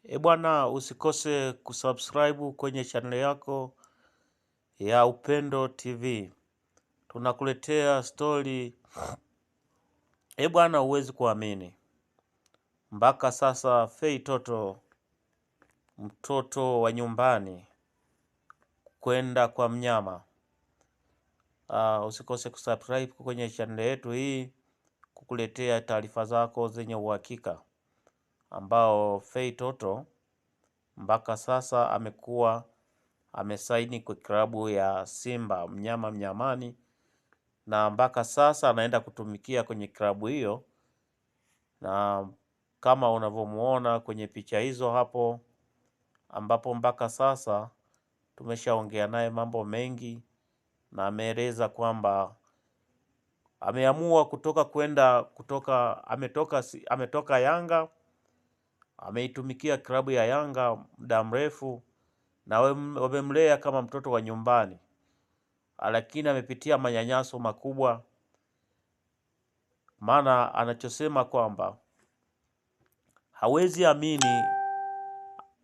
Bwana, usikose kusubscribe kwenye channel yako ya Upendo TV. Tunakuletea story. Bwana, huwezi kuamini. Mpaka sasa Fei Toto, mtoto wa nyumbani, kwenda kwa mnyama. Usikose kusubscribe kwenye channel yetu hii kukuletea taarifa zako zenye uhakika, ambao Fei Toto mpaka sasa amekuwa amesaini kwa klabu ya Simba mnyama mnyamani, na mpaka sasa anaenda kutumikia kwenye klabu hiyo, na kama unavyomuona kwenye picha hizo hapo, ambapo mpaka sasa tumeshaongea naye mambo mengi, na ameeleza kwamba ameamua ametoka Yanga, ameitumikia klabu ya Yanga muda mrefu, na wamemlea kama mtoto wa nyumbani, lakini amepitia manyanyaso makubwa. Maana anachosema kwamba hawezi amini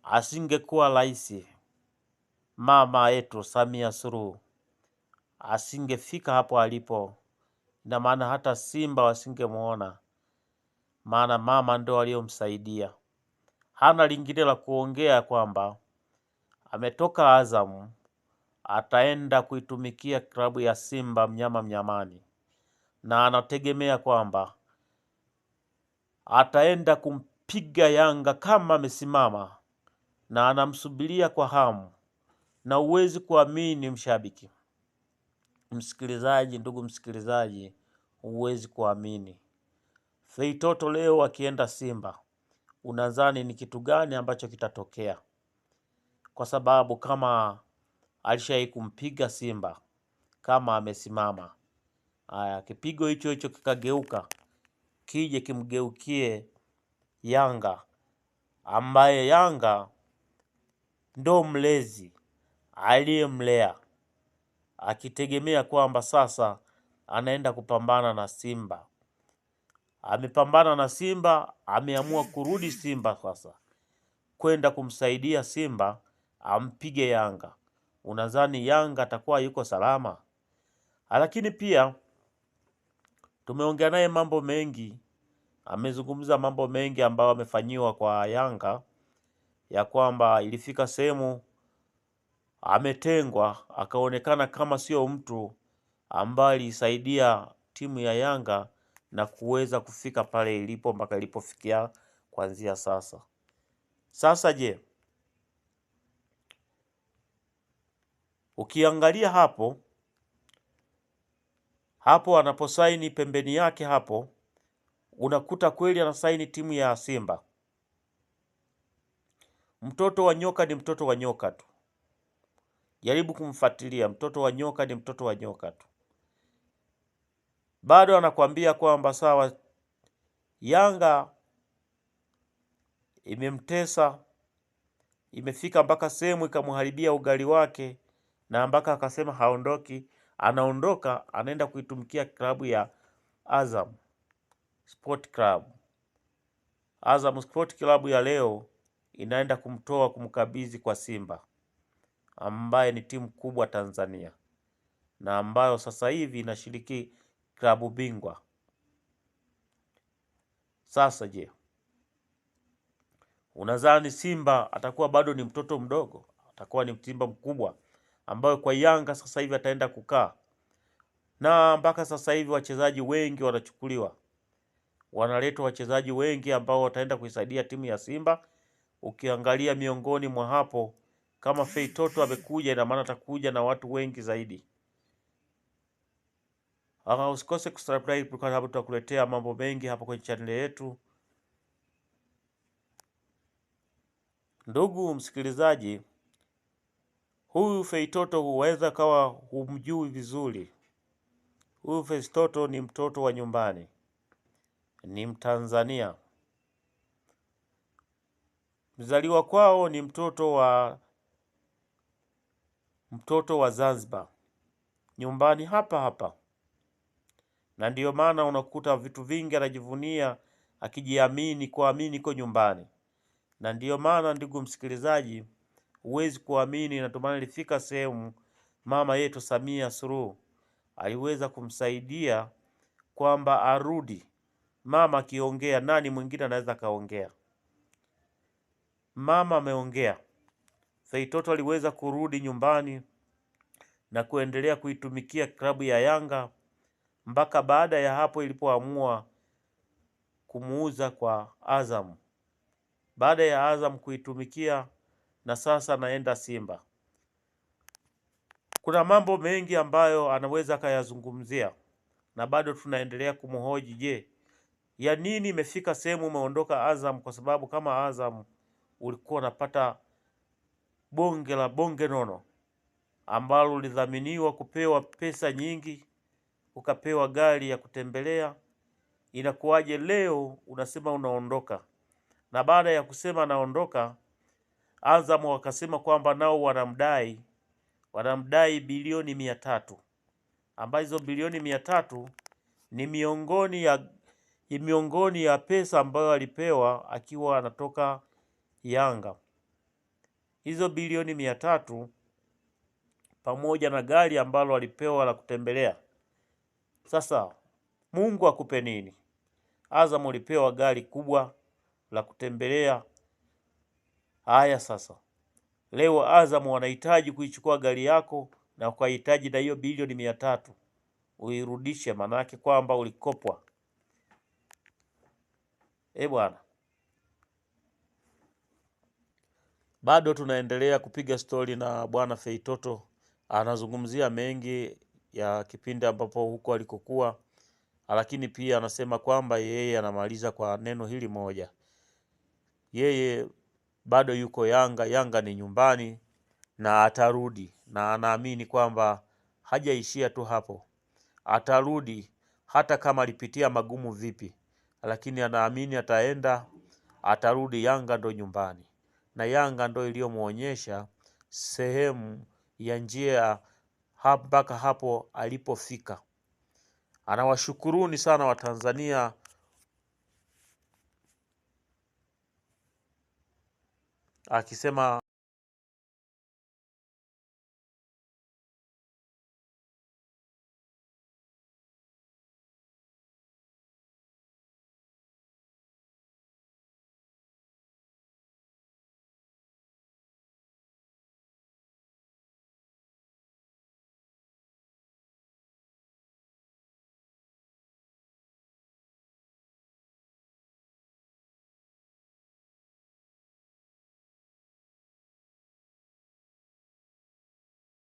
asingekuwa rais mama yetu Samia Suluhu, asingefika hapo alipo, na maana hata Simba wasingemuona, maana mama ndo aliyomsaidia. Hana lingine la kuongea kwamba ametoka Azam, ataenda kuitumikia klabu ya Simba mnyama mnyamani, na anategemea kwamba ataenda kumpiga Yanga kama amesimama, na anamsubiria kwa hamu. Na uwezi kuamini mshabiki, msikilizaji, ndugu msikilizaji, uwezi kuamini. Fei Toto leo akienda Simba, unadhani ni kitu gani ambacho kitatokea? Kwa sababu kama alishai kumpiga Simba kama amesimama, kipigo hicho hicho kikageuka kije kimgeukie Yanga, ambaye Yanga ndo mlezi aliyemlea, akitegemea kwamba sasa anaenda kupambana na Simba. Amepambana na Simba, ameamua kurudi Simba sasa kwenda kumsaidia Simba ampige Yanga. Unadhani Yanga atakuwa yuko salama? Lakini pia tumeongea naye mambo mengi, amezungumza mambo mengi ambayo amefanyiwa kwa Yanga, ya kwamba ilifika sehemu ametengwa, akaonekana kama sio mtu ambaye alisaidia timu ya Yanga na kuweza kufika pale ilipo mpaka ilipofikia kuanzia sasa. Sasa je, ukiangalia hapo anaposaini pembeni yake hapo, unakuta kweli anasaini timu ya Simba. Mtoto wa nyoka ni mtoto wa nyoka tu. Jaribu kumfuatilia, mtoto wa nyoka ni mtoto wa nyoka tu. Bado anakuambia kwamba sawa, Yanga imemtesa, imefika mpaka sehemu ikamharibia ugali wake, na mpaka akasema haondoki. Anaondoka, anaenda kuitumikia klabu ya Azam Sport Club. Azam Sport Club ya leo inaenda kumtoa, kumkabidhi kwa Simba, ambaye ni timu kubwa Tanzania, na ambayo sasa hivi inashiriki klabu bingwa. Sasa je, unadhani Simba atakuwa bado ni mtoto mdogo? Atakuwa ni Simba mkubwa ambayo kwa Yanga sasa hivi ataenda kukaa, na mpaka sasa hivi wachezaji wengi wanachukuliwa, wanaletwa wachezaji wengi ambao wataenda kuisaidia timu ya Simba. Ukiangalia miongoni mwa hapo, kama Fei Toto amekuja, ina maana atakuja na watu wengi zaidi. Usikose kusubscribe kwa sababu tutakuletea mambo mengi hapo kwenye channel yetu. Ndugu msikilizaji, huyu Fei Toto huweza kawa humjui vizuri. Huyu Fei Toto ni mtoto wa nyumbani, ni Mtanzania. Mzaliwa kwao ni mtoto wa Zanzibar, nyumbani hapa hapa, na ndiyo maana unakuta vitu vingi anajivunia, akijiamini kuamini iko nyumbani. Na ndiyo maana ndugu msikilizaji, huwezi kuamini, na ndio maana ilifika sehemu mama yetu Samia Suluhu aliweza kumsaidia kwamba arudi. Mama akiongea, nani mwingine anaweza kaongea? Mama ameongea. Feitoto aliweza kurudi nyumbani na kuendelea kuitumikia klabu ya Yanga mpaka baada ya hapo ilipoamua kumuuza kwa Azam. Baada ya Azam kuitumikia, na sasa naenda Simba. Kuna mambo mengi ambayo anaweza akayazungumzia, na bado tunaendelea kumhoji. Je, ya nini imefika sehemu umeondoka Azam? Kwa sababu kama Azam ulikuwa unapata bonge nono ambalo ulidhaminiwa kupewa pesa nyingi, ukapewa gari ya kutembelea. Inakuwaje leo unasema unaondoka? Na baada ya kusema naondoka, Azam wakasema kwamba nao wanamdai bilioni 300, ambazo bilioni 300 ni miongoni ya pesa ambayo alipewa akiwa anatoka Yanga. Hizo bilioni 300 pamoja na gari ambalo alipewa la kutembelea. Sasa Mungu akupe nini? Azam ulipewa gari kubwa la kutembelea. Haya sasa, leo Azam wanahitaji kuichukua gari yako na ukahitaji na hiyo bilioni 300 uirudishe, manake kwamba ulikopwa. Bwana, bado tunaendelea kupiga stori na bwana Feitoto. Anazungumzia mengi ya kipindi ambapo huko alikokuwa, lakini pia anasema kwamba yeye anamaliza kwa neno hili moja: yeye bado yuko Yanga. Yanga ni nyumbani na atarudi, na anaamini kwamba hajaishia tu hapo, atarudi hata kama alipitia magumu vipi, lakini anaamini atarudi. Yanga ndo nyumbani, na Yanga ndo iliyomuonyesha sehemu ya njia mpaka hapo alipofika. Anawashukuruni sana Watanzania akisema